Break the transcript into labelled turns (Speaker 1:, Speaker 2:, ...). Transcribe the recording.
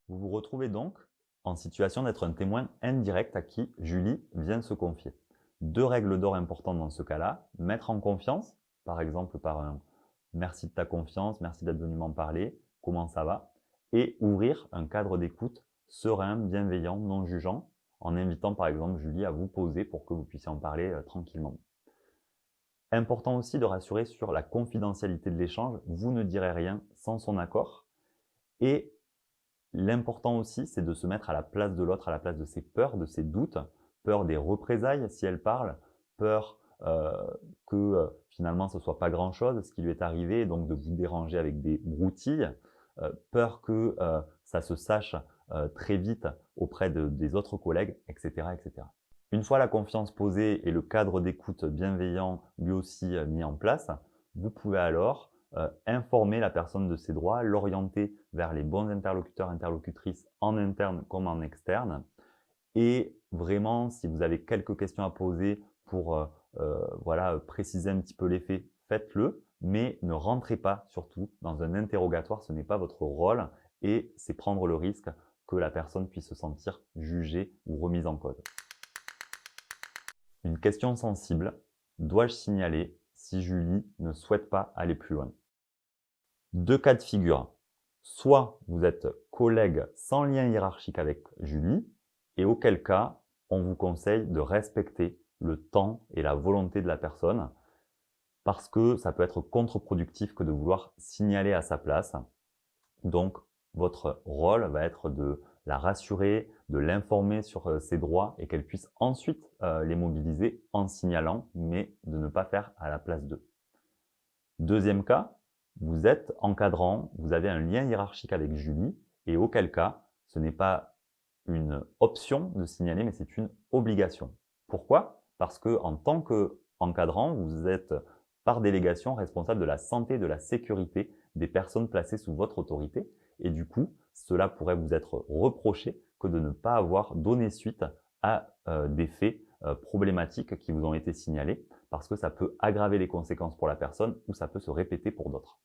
Speaker 1: Vous vous retrouvez donc en situation d'être un témoin indirect à qui Julie vient se confier. Deux règles d'or importantes dans ce cas-là: mettre en confiance, par exemple par un merci de ta confiance, merci d'être venu m'en parler, comment ça va, et ouvrir un cadre d'écoute serein, bienveillant, non jugeant, en invitant par exemple Julie à vous poser pour que vous puissiez en parler tranquillement. Important aussi de rassurer sur la confidentialité de l'échange, vous ne direz rien sans son accord. Et l'important aussi, c'est de se mettre à la place de l'autre, à la place de ses peurs, de ses doutes, peur des représailles si elle parle, peur que finalement ce soit pas grand-chose ce qui lui est arrivé, donc de vous déranger avec des broutilles, peur que ça se sache très vite auprès des autres collègues, etc., etc. Une fois la confiance posée et le cadre d'écoute bienveillant lui aussi mis en place, vous pouvez alors informer la personne de ses droits, l'orienter vers les bons interlocuteurs, interlocutrices en interne comme en externe. Et vraiment, si vous avez quelques questions à poser pour voilà, préciser un petit peu les faits, faites-le, mais ne rentrez pas surtout dans un interrogatoire, ce n'est pas votre rôle et c'est prendre le risque que la personne puisse se sentir jugée ou remise en cause. Une question sensible: dois-je signaler si Julie ne souhaite pas aller plus loin? Deux cas de figure. Soit vous êtes collègue sans lien hiérarchique avec Julie, et auquel cas, on vous conseille de respecter le temps et la volonté de la personne, parce que ça peut être contre-productif que de vouloir signaler à sa place. Donc, votre rôle va être de la rassurer, de l'informer sur ses droits et qu'elle puisse ensuite les mobiliser en signalant, mais de ne pas faire à la place d'eux. Deuxième cas, vous êtes encadrant, vous avez un lien hiérarchique avec Julie et auquel cas, ce n'est pas une option de signaler, mais c'est une obligation. Pourquoi? Parce que en tant qu'encadrant, vous êtes par délégation responsable de la santé et de la sécurité des personnes placées sous votre autorité et du coup, cela pourrait vous être reproché que de ne pas avoir donné suite à des faits problématiques qui vous ont été signalés parce que ça peut aggraver les conséquences pour la personne ou ça peut se répéter pour d'autres.